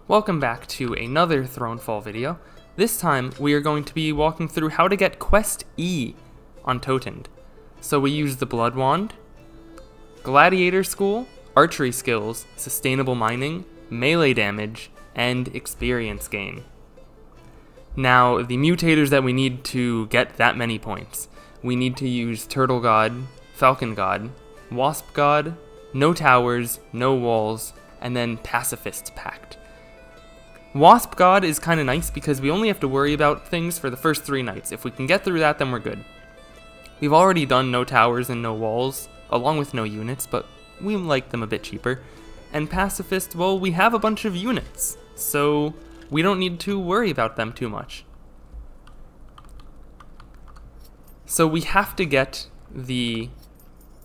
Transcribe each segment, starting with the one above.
Welcome back to another Thronefall video. This time we are going to be walking through how to get Quest E on Totend. So we use the Blood Wand, Gladiator School, Archery Skills, Sustainable Mining, Melee Damage, and Experience Gain. Now the mutators that we need to get that many points. We need to use Turtle God, Falcon God, Wasp God, No Towers, No Walls, and then Pacifist's Pact. Wasp God is kind of nice because we only have to worry about things for the first 3 nights. If we can get through that, then we're good. We've already done No Towers and No Walls, along with no units, but we like them a bit cheaper. And Pacifist, well, we have a bunch of units, so we don't need to worry about them too much. So we have to get the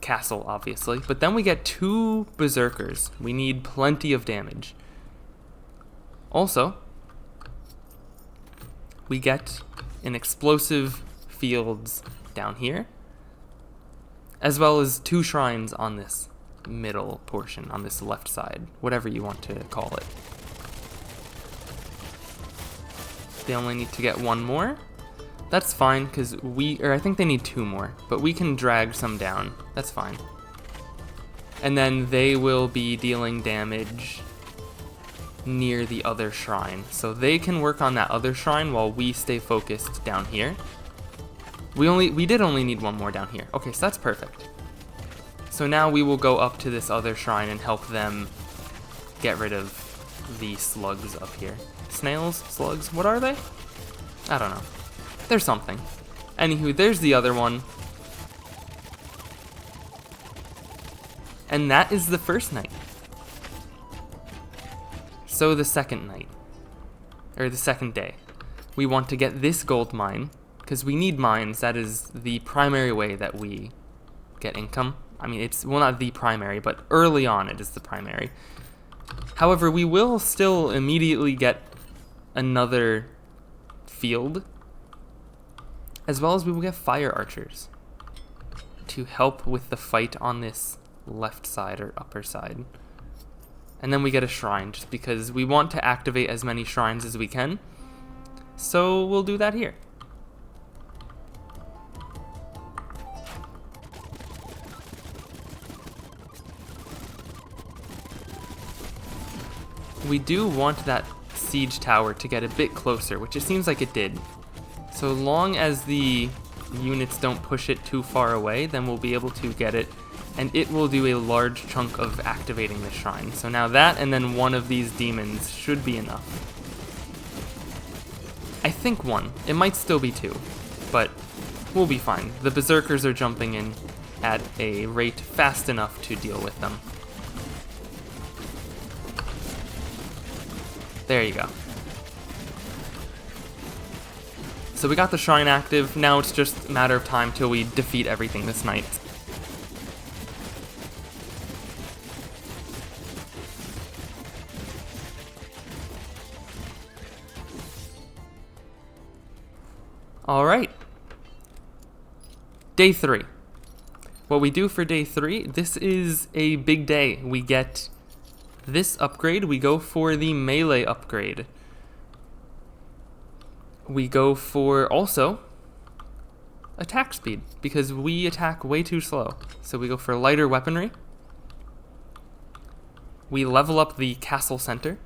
castle, obviously, but then we get 2 berserkers. We need plenty of damage. Also, we get an explosive fields down here, as well as 2 shrines on this middle portion, on this left side, whatever you want to call it. They only need to get 1 more. That's fine, because I think they need 2 more, but we can drag some down. That's fine. And then they will be dealing damage near the other shrine. So they can work on that other shrine while we stay focused down here. We did only need 1 more down here. Okay, so that's perfect. So now we will go up to this other shrine and help them get rid of the slugs up here. Snails? Slugs? What are they? I don't know. There's something. Anywho, there's the other one. And that is the first night. So the second night, or the second day, we want to get this gold mine, because we need mines. That is the primary way that we get income. I mean, it's, well, not the primary, but early on it is the primary. However, we will still immediately get another field, as well as we will get fire archers to help with the fight on this left side or upper side. And then we get a shrine, just because we want to activate as many shrines as we can. So we'll do that here. We do want that siege tower to get a bit closer, which it seems like it did. So long as the units don't push it too far away, then we'll be able to get it. And it will do a large chunk of activating the shrine. So now that and then 1 of these demons should be enough. I think 1. It might still be 2, but we'll be fine. The berserkers are jumping in at a rate fast enough to deal with them. There you go. So we got the shrine active. Now it's just a matter of time till we defeat everything this night. Alright, day 3. What we do for day 3, this is a big day. We get this upgrade, we go for the melee upgrade. We go for also attack speed, because we attack way too slow. So we go for lighter weaponry. We level up the castle center,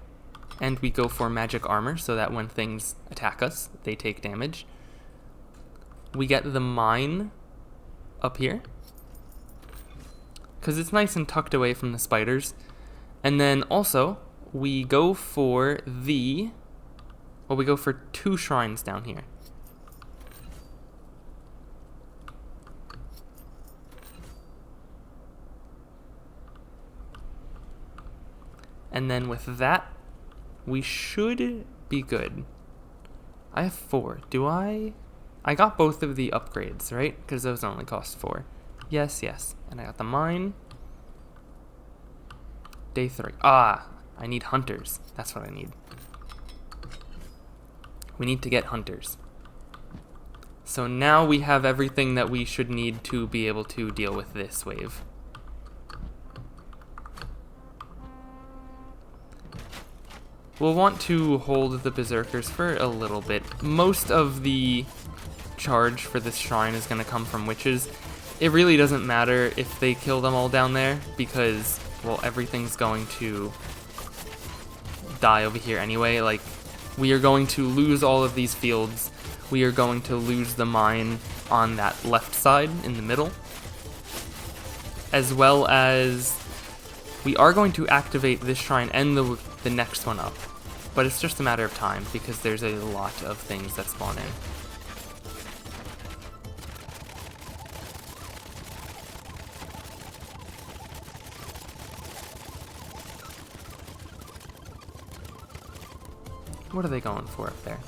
and we go for magic armor, so that when things attack us, they take damage. We get the mine up here, because it's nice and tucked away from the spiders. And then also, we go for we go for 2 shrines down here. And then with that, we should be good. I have 4. Do I? I got both of the upgrades, right? Because those only cost 4. Yes, yes. And I got the mine. Day 3. Ah, I need hunters. That's what I need. We need to get hunters. So now we have everything that we should need to be able to deal with this wave. we'll want to hold the Berserkers for a little bit. Most of the charge for this shrine is going to come from witches. It really doesn't matter if they kill them all down there because, well, everything's going to die over here anyway. Like, we are going to lose all of these fields. We are going to lose the mine on that left side in the middle, as well as we are going to activate this shrine and the next one up, but it's just a matter of time because there's a lot of things that spawn in. What are they going for up there?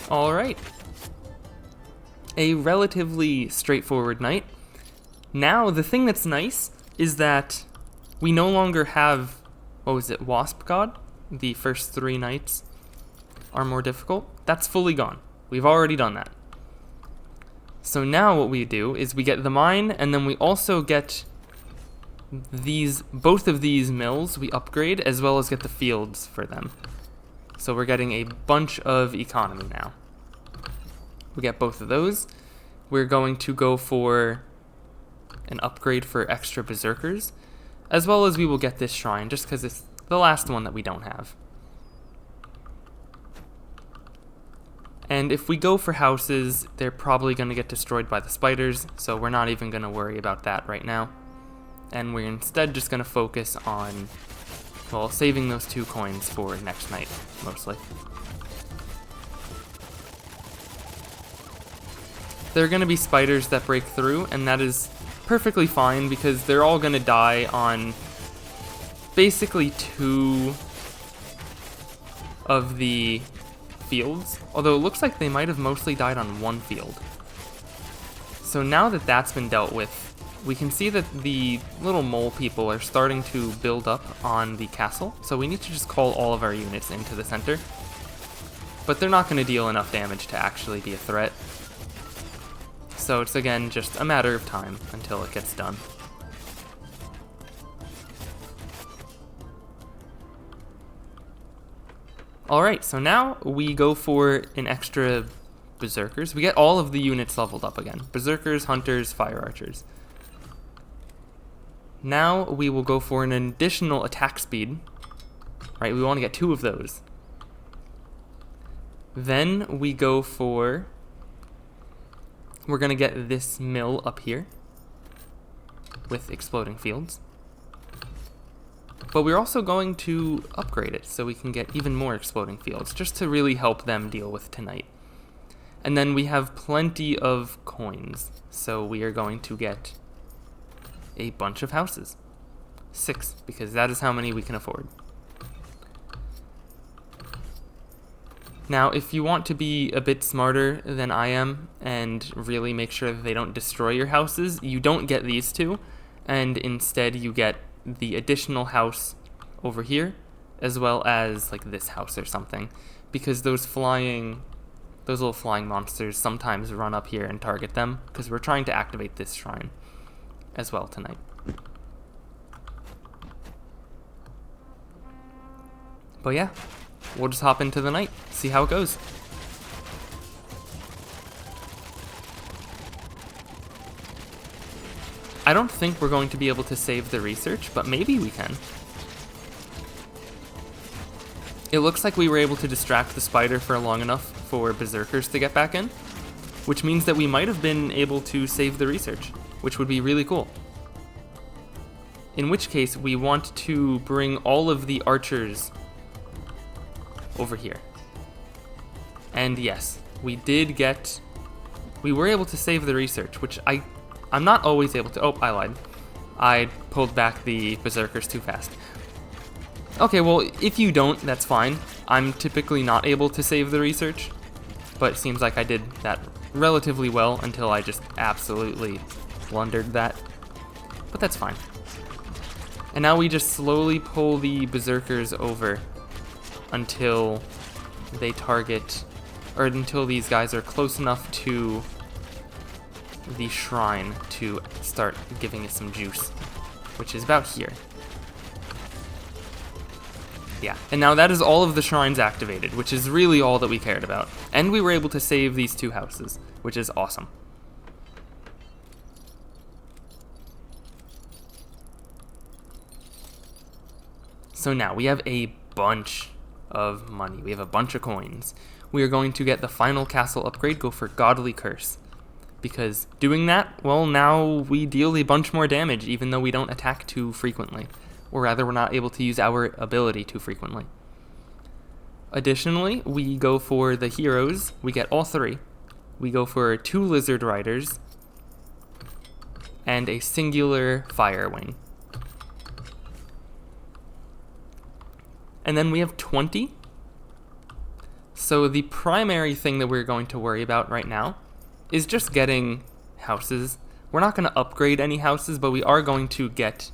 Alright. A relatively straightforward night. Now, the thing that's nice is that we no longer have, what was it, Wasp God? The first 3 nights are more difficult. That's fully gone. We've already done that. So now what we do is we get the mine, and then we also get both of these mills we upgrade, as well as get the fields for them. So we're getting a bunch of economy now. We get both of those. We're going to go for an upgrade for extra berserkers, as well as we will get this shrine, just because it's the last one that we don't have. And if we go for houses, they're probably going to get destroyed by the spiders, so we're not even going to worry about that right now. And we're instead just going to focus on, well, saving those 2 coins for next night, mostly. There are going to be spiders that break through, and that is perfectly fine because they're all going to die on basically 2 of the fields, although it looks like they might have mostly died on 1 field. So now that that's been dealt with, we can see that the little mole people are starting to build up on the castle, so we need to just call all of our units into the center. But they're not going to deal enough damage to actually be a threat. So it's again just a matter of time until it gets done. Alright, so now we go for an extra berserkers. We get all of the units leveled up again. Berserkers, hunters, fire archers. Now we will go for an additional attack speed. Right, we want to get 2 of those. Then we go for, we're going to get this mill up here with exploding fields. But we're also going to upgrade it so we can get even more exploding fields, just to really help them deal with tonight. And then we have plenty of coins, so we are going to get a bunch of houses. 6, because that is how many we can afford. Now, if you want to be a bit smarter than I am and really make sure that they don't destroy your houses, you don't get these 2, and instead you get the additional house over here, as well as like this house or something, because those little flying monsters sometimes run up here and target them, because we're trying to activate this shrine as well tonight. But yeah, we'll just hop into the night, see how it goes. I don't think we're going to be able to save the research, but maybe we can. It looks like we were able to distract the spider for long enough for berserkers to get back in, which means that we might have been able to save the research, which would be really cool. In which case, we want to bring all of the archers over here. And yes, we were able to save the research, which I'm not always able to. Oh, I lied. I pulled back the berserkers too fast. Okay, well, if you don't, that's fine. I'm typically not able to save the research, but it seems like I did that relatively well until I just absolutely blundered that. But that's fine. And now we just slowly pull the berserkers over until they target, or until these guys are close enough to the shrine to start giving us some juice, which is about here. Yeah, and now that is all of the shrines activated, which is really all that we cared about. And we were able to save these 2 houses, which is awesome. So now we have a bunch of money. We have a bunch of coins. We are going to get the final castle upgrade, go for Godly Curse. Because doing that, well, now we deal a bunch more damage, even though we don't attack too frequently. Or rather, we're not able to use our ability too frequently. Additionally, we go for the heroes. We get all 3. We go for 2 Lizard Riders and a singular Fire Wing. And then we have 20. So the primary thing that we're going to worry about right now is just getting houses. We're not going to upgrade any houses, but we are going to get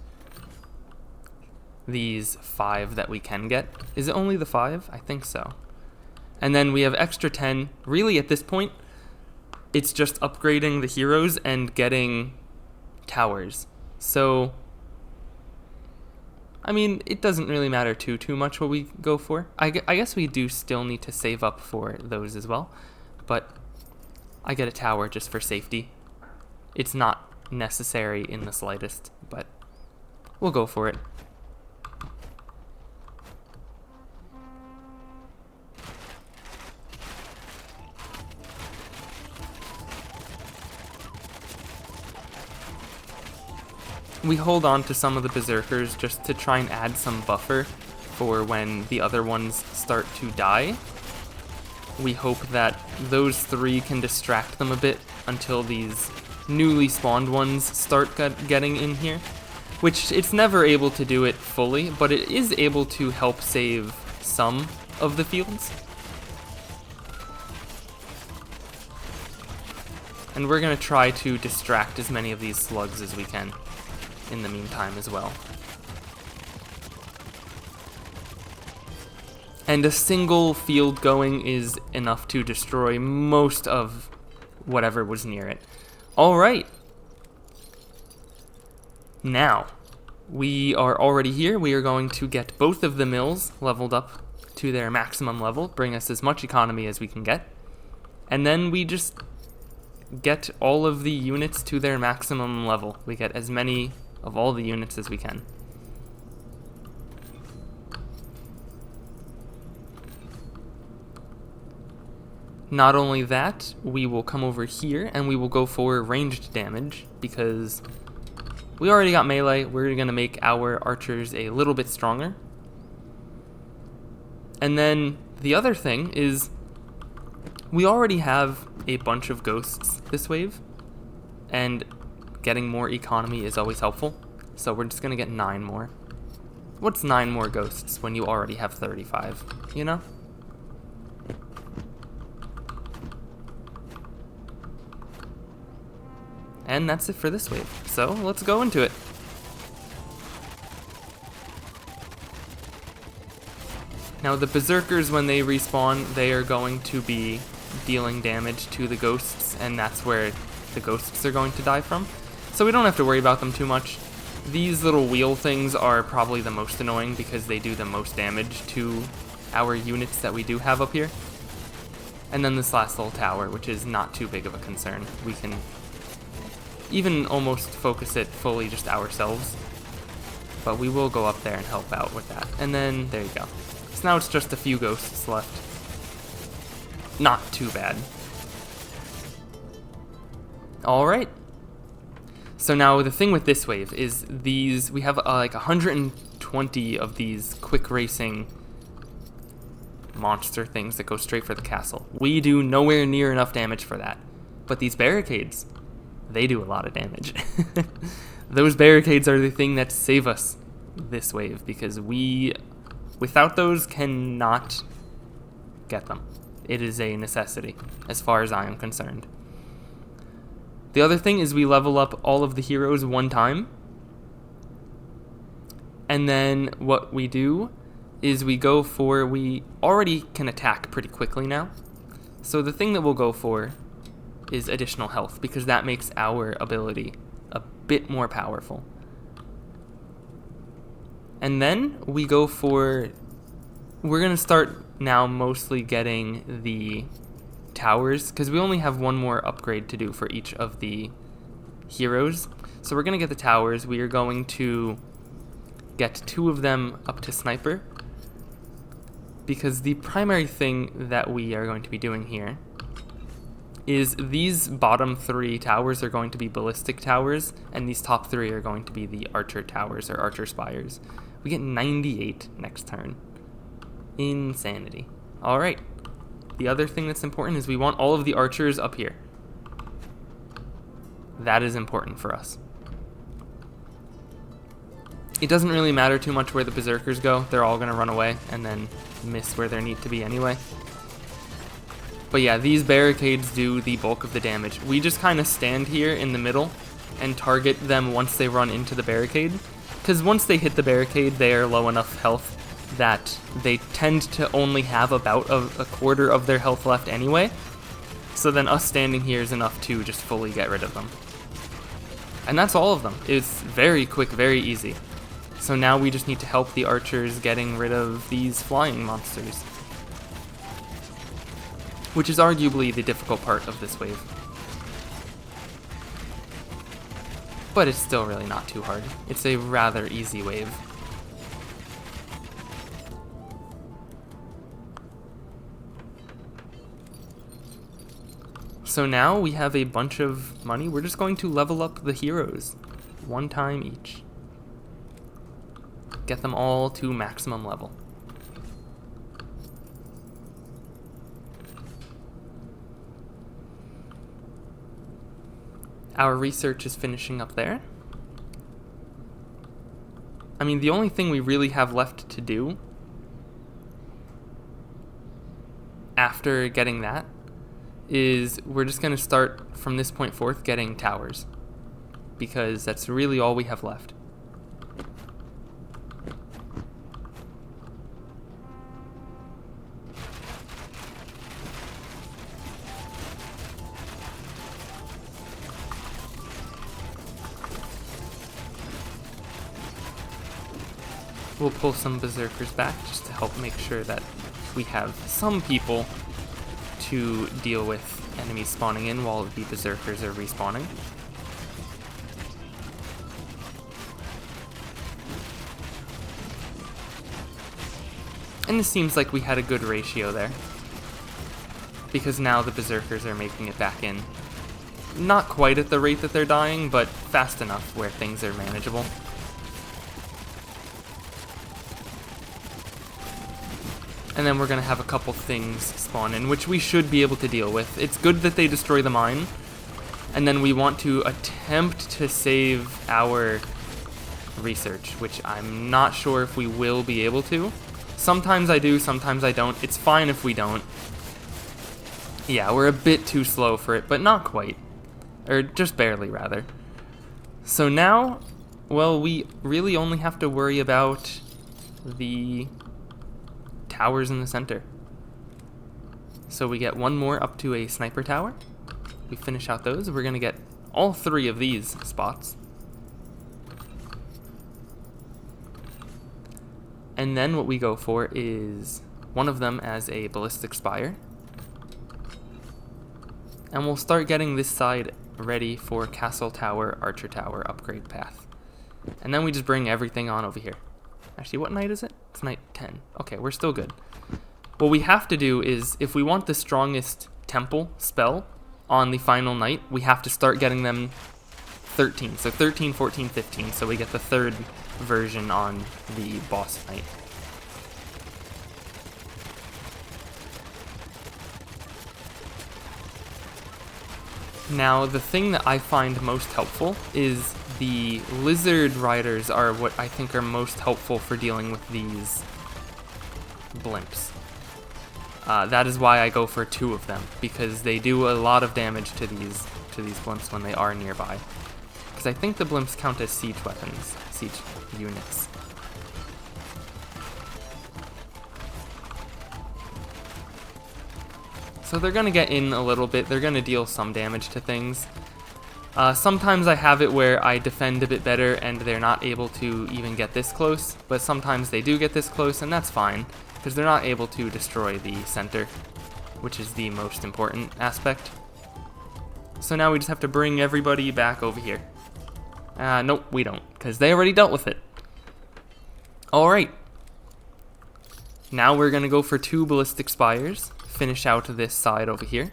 these 5 that we can get. Is it only the 5? I think so. And then we have extra 10. Really, at this point, it's just upgrading the heroes and getting towers. So, I mean, it doesn't really matter too much what we go for. I guess we do still need to save up for those as well. But I get a tower just for safety. It's not necessary in the slightest, but we'll go for it. We hold on to some of the berserkers just to try and add some buffer for when the other ones start to die. We hope that those 3 can distract them a bit until these newly spawned ones start getting in here. Which, it's never able to do it fully, but it is able to help save some of the fields. And we're going to try to distract as many of these slugs as we can in the meantime as well. And a single field going is enough to destroy most of whatever was near it. Alright. Now, we are already here. We are going to get both of the mills leveled up to their maximum level, bring us as much economy as we can get. And then we just get all of the units to their maximum level. We get as many of all the units as we can. Not only that, we will come over here and we will go for ranged damage because we already got melee. We're going to make our archers a little bit stronger. And then the other thing is we already have a bunch of ghosts this wave, and getting more economy is always helpful, so we're just gonna get 9 more. What's 9 more ghosts when you already have 35, you know? And that's it for this wave, so let's go into it. Now the berserkers, when they respawn, they are going to be dealing damage to the ghosts, and that's where the ghosts are going to die from. So we don't have to worry about them too much. These little wheel things are probably the most annoying because they do the most damage to our units that we do have up here. And then this last little tower, which is not too big of a concern. We can even almost focus it fully just ourselves. But we will go up there and help out with that. And then, there you go. So now it's just a few ghosts left. Not too bad. Alright. So now the thing with this wave is we have like 120 of these quick racing monster things that go straight for the castle. We do nowhere near enough damage for that. But these barricades, they do a lot of damage. Those barricades are the thing that save us this wave because we, without those, cannot get them. It is a necessity as far as I am concerned. The other thing is we level up all of the heroes one time. And then what we do is we already can attack pretty quickly now. So the thing that we'll go for is additional health, because that makes our ability a bit more powerful. And then we're going to start now mostly getting the towers, because we only have one more upgrade to do for each of the heroes. So we're going to get the towers. We are going to get 2 of them up to sniper, because the primary thing that we are going to be doing here is these bottom 3 towers are going to be ballistic towers, and these top 3 are going to be the archer towers or archer spires. We get 98 next turn. Insanity. Alright. The other thing that's important is we want all of the archers up here. That is important for us. It doesn't really matter too much where the berserkers go. They're all going to run away and then miss where they need to be anyway. But yeah, these barricades do the bulk of the damage. We just kind of stand here in the middle and target them once they run into the barricade. Because once they hit the barricade, they are low enough health that they tend to only have about a quarter of their health left anyway. So then us standing here is enough to just fully get rid of them. And that's all of them. It's very quick, very easy. So now we just need to help the archers getting rid of these flying monsters, which is arguably the difficult part of this wave. But it's still really not too hard. It's a rather easy wave. So now we have a bunch of money. We're just going to level up the heroes 1 time each. Get them all to maximum level. Our research is finishing up there. I mean, the only thing we really have left to do after getting that is we're just going to start from this point forth getting towers, because that's really all we have left. We'll pull some berserkers back just to help make sure that we have some people to deal with enemies spawning in while the berserkers are respawning. And it seems like we had a good ratio there, because now the berserkers are making it back in. Not quite at the rate that they're dying, but fast enough where things are manageable. And then we're going to have a couple things spawn in, which we should be able to deal with. It's good that they destroy the mine, and then we want to attempt to save our research, which I'm not sure if we will be able to. Sometimes I do, sometimes I don't. It's fine if we don't. Yeah, we're a bit too slow for it, but not quite. Or just barely, rather. So now, well, we really only have to worry about the towers in the center. So we get 1 more up to a sniper tower. We finish out those. We're going to get all 3 of these spots. And then what we go for is one of them as a ballistic spire. And we'll start getting this side ready for castle tower, archer tower upgrade path. And then we just bring everything on over here. Actually, what night is it? It's night 10. Okay, we're still good. What we have to do is, if we want the strongest temple spell on the final night, we have to start getting them 13. So 13, 14, 15. So we get the 3rd version on the boss night. Now, the thing that I find most helpful is the lizard riders are what I think are most helpful for dealing with these blimps. That is why I go for 2 of them, because they do a lot of damage to these blimps when they are nearby. Because I think the blimps count as siege weapons, siege units. So they're going to get in a little bit. They're going to deal some damage to things. Sometimes I have it where I defend a bit better and they're not able to even get this close, but sometimes they do get this close, and that's fine, because they're not able to destroy the center, which is the most important aspect. So now we just have to bring everybody back over here. Nope, we don't, because they already dealt with it. Alright. Now we're going to go for 2 ballistic spires, finish out this side over here.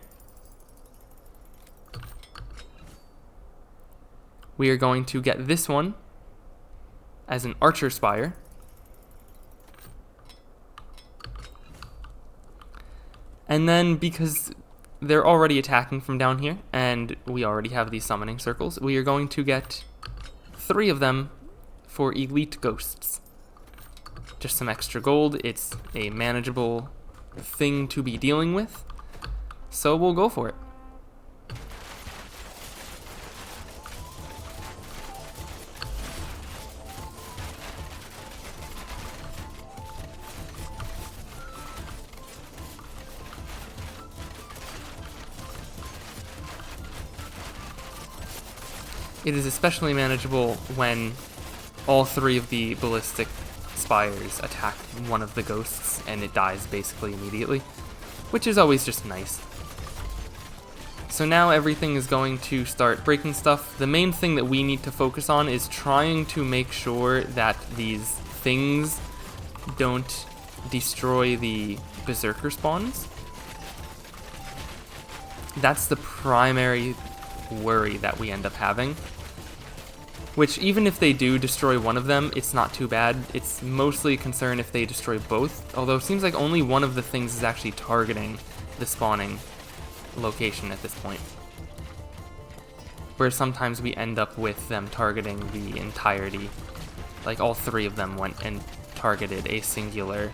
We are going to get this one as an archer spire. And then, because they're already attacking from down here, and we already have these summoning circles, we are going to get 3 of them for elite ghosts. Just some extra gold. It's a manageable thing to be dealing with, so we'll go for it. It is especially manageable when all 3 of the ballistic spires attack one of the ghosts and it dies basically immediately, which is always just nice. So now everything is going to start breaking stuff. The main thing that we need to focus on is trying to make sure that these things don't destroy the berserker spawns. That's the primary worry that we end up having, which even if they do destroy one of them, it's not too bad. It's mostly a concern if they destroy both, although it seems like only one of the things is actually targeting the spawning location at this point, where sometimes we end up with them targeting the entirety, like all 3 of them went and targeted a singular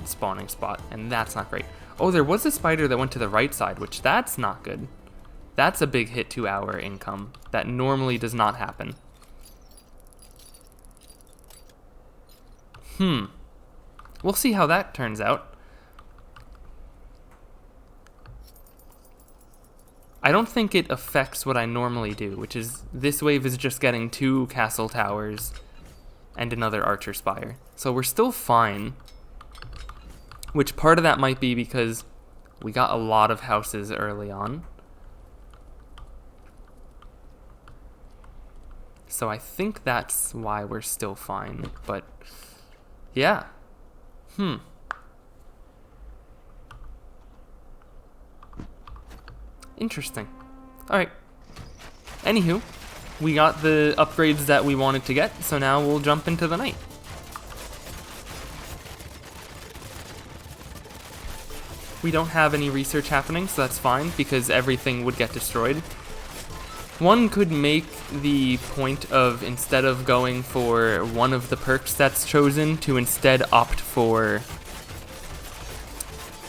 spawning spot, and that's not great. Oh, there was a spider that went to the right side, which that's not good. That's a big hit to our income. That normally does not happen. We'll see how that turns out. I don't think it affects what I normally do, which is this wave is just getting 2 castle towers and another archer spire. So we're still fine, which part of that might be because we got a lot of houses early on. So I think that's why we're still fine, but yeah. Interesting. Alright. Anywho, we got the upgrades that we wanted to get, so now we'll jump into the night. We don't have any research happening, so that's fine, because everything would get destroyed. One could make the point of, instead of going for one of the perks that's chosen, to instead opt for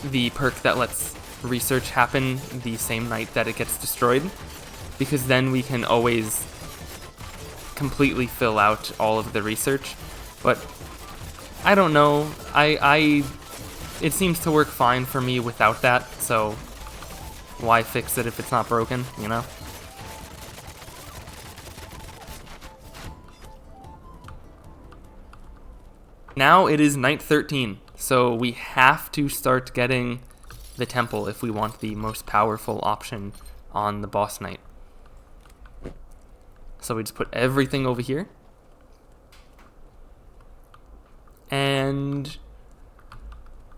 the perk that lets research happen the same night that it gets destroyed, because then we can always completely fill out all of the research. But I don't know, it seems to work fine for me without that, so why fix it if it's not broken, you know? Now it is night 13, so we have to start getting the temple if we want the most powerful option on the boss night. So we just put everything over here. And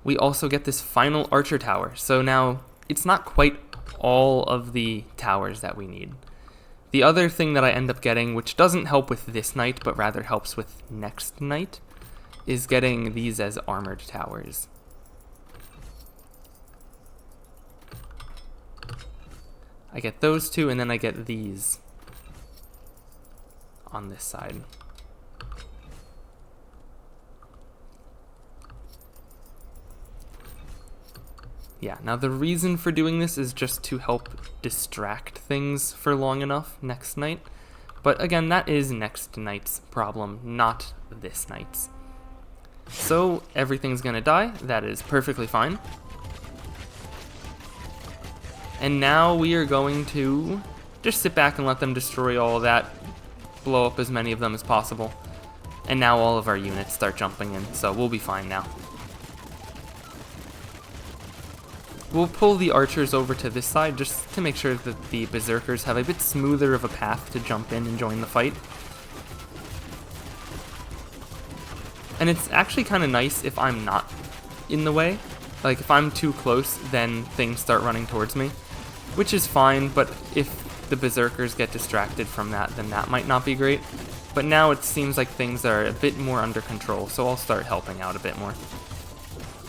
we also get this final archer tower. So now it's not quite all of the towers that we need. The other thing that I end up getting, which doesn't help with this night, but rather helps with next night, is getting these as armored towers. I get those 2, and then I get these on this side. Yeah, now the reason for doing this is just to help distract things for long enough next night. But again, that is next night's problem, not this night's. So everything's gonna die. That is perfectly fine. And now we are going to just sit back and let them destroy all of that, blow up as many of them as possible. And now all of our units start jumping in, so we'll be fine now. We'll pull the archers over to this side just to make sure that the berserkers have a bit smoother of a path to jump in and join the fight. And it's actually kind of nice if I'm not in the way. Like, if I'm too close, then things start running towards me, which is fine, but if the berserkers get distracted from that, then that might not be great. But now it seems like things are a bit more under control, so I'll start helping out a bit more.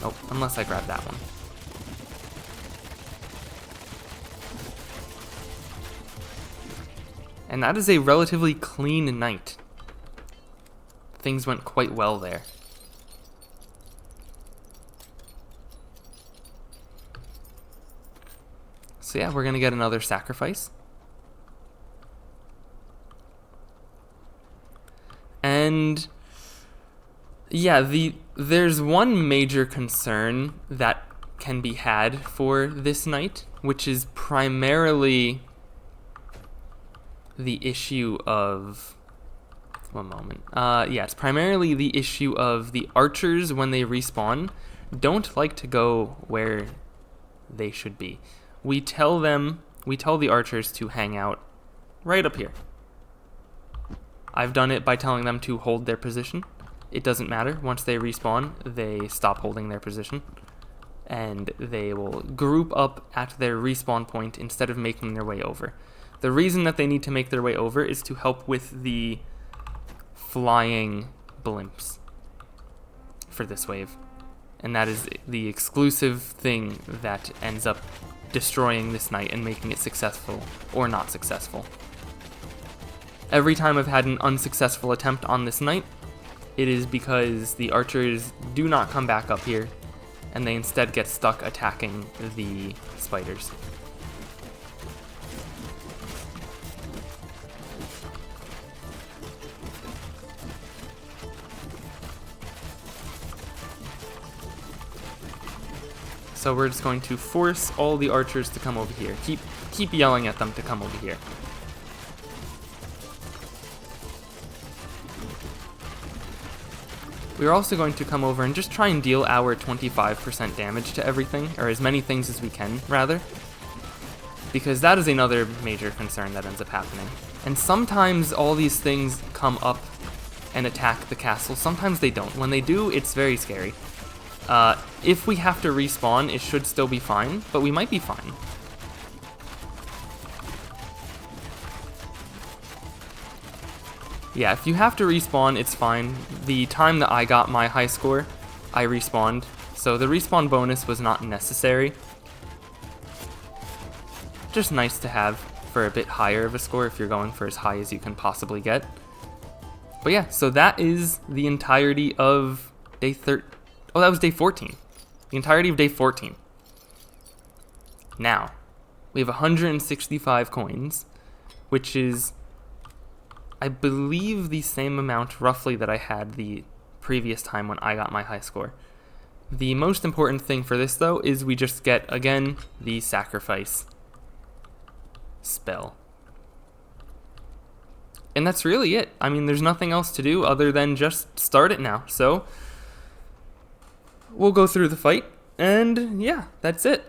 Oh, unless I grab that one. And that is a relatively clean night. Things went quite well there. So yeah, we're gonna get another sacrifice. And yeah, there's one major concern that can be had for this night, which is primarily the issue of... One moment. Yeah, it's primarily the issue of the archers, when they respawn, don't like to go where they should be. We tell the archers to hang out right up here. I've done it by telling them to hold their position. It doesn't matter. Once they respawn, they stop holding their position. And they will group up at their respawn point instead of making their way over. The reason that they need to make their way over is to help with the flying blimps for this wave. And that is the exclusive thing that ends up destroying this night and making it successful or not successful. Every time I've had an unsuccessful attempt on this night, it is because the archers do not come back up here and they instead get stuck attacking the spiders. So we're just going to force all the archers to come over here. Keep yelling at them to come over here. We're also going to come over and just try and deal our 25% damage to everything, or as many things as we can, rather. Because that is another major concern that ends up happening. And sometimes all these things come up and attack the castle. Sometimes they don't. When they do, it's very scary. If we have to respawn, it should still be fine, but we might be fine. Yeah, if you have to respawn, it's fine. The time that I got my high score, I respawned, so the respawn bonus was not necessary. Just nice to have for a bit higher of a score if you're going for as high as you can possibly get. But yeah, so that is the entirety of day 13. Oh, that was day 14. The entirety of day 14. Now, we have 165 coins, which is, I believe, the same amount roughly that I had the previous time when I got my high score. The most important thing for this, though, is we just get, again, the sacrifice spell. And that's really it. I mean, there's nothing else to do other than just start it now. So we'll go through the fight, and yeah, that's it.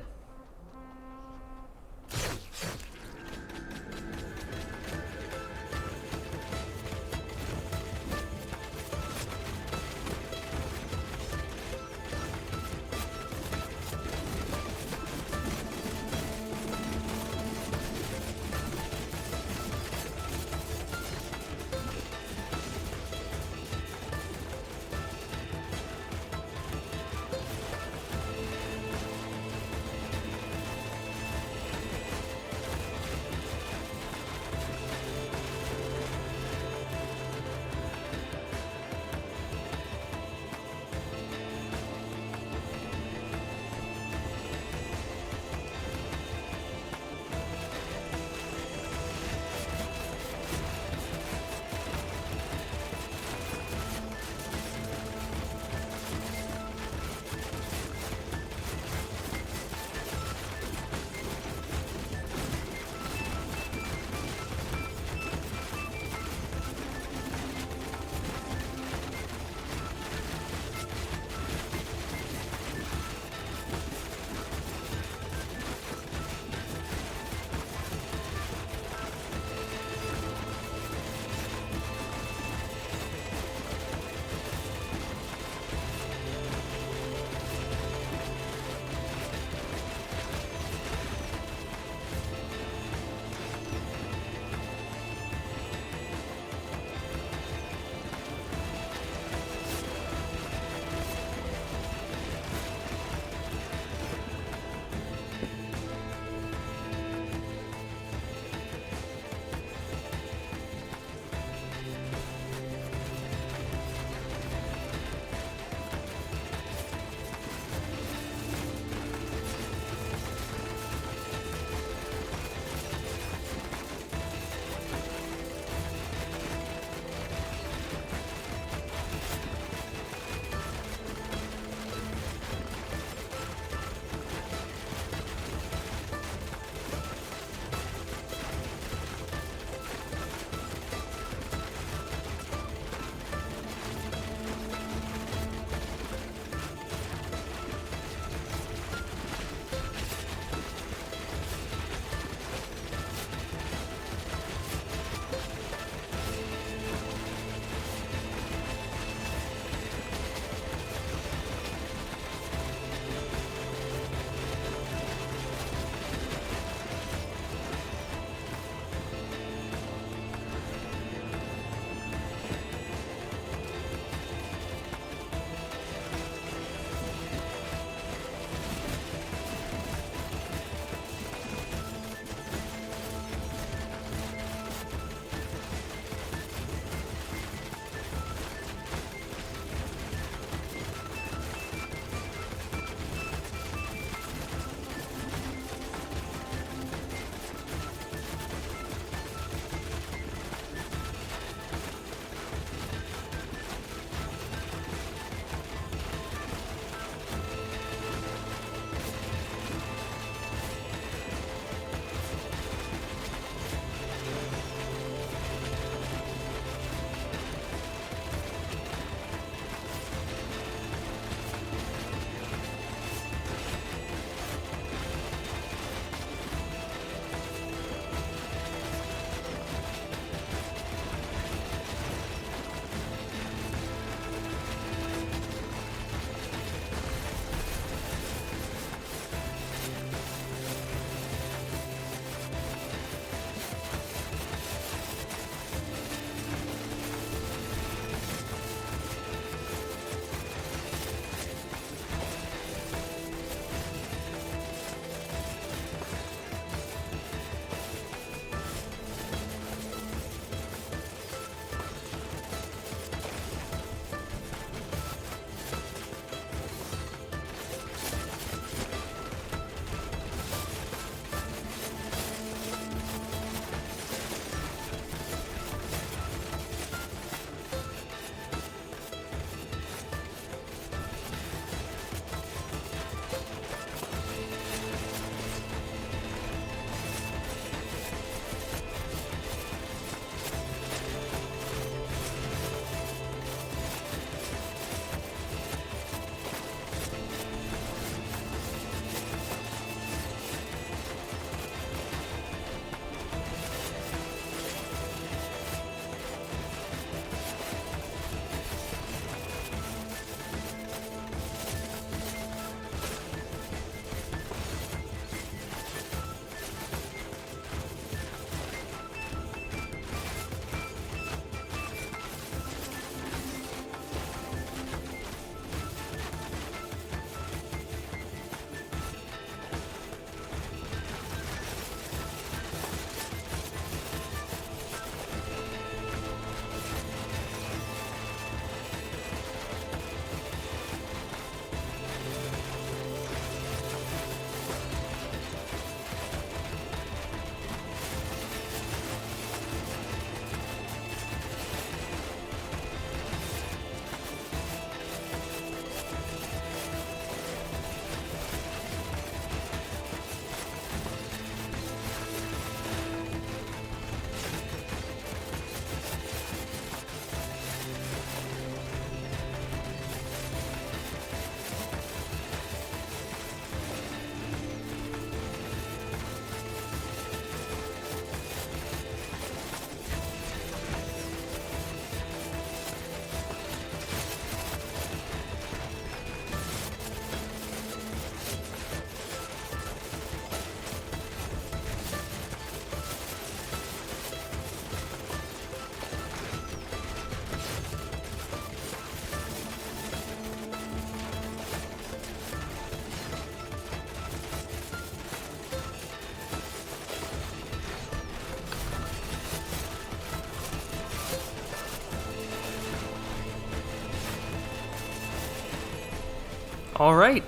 Alright.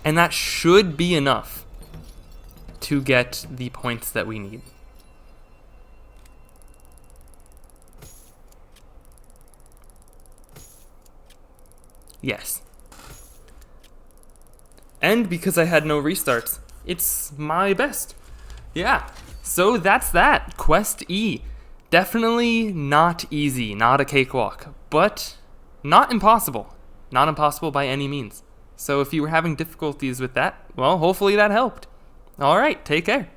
And that should be enough to get the points that we need. Yes. And because I had no restarts, it's my best. Yeah, so that's that. Quest E. Definitely not easy, not a cakewalk, but not impossible. Not impossible by any means. So if you were having difficulties with that, well, hopefully that helped. Alright, take care.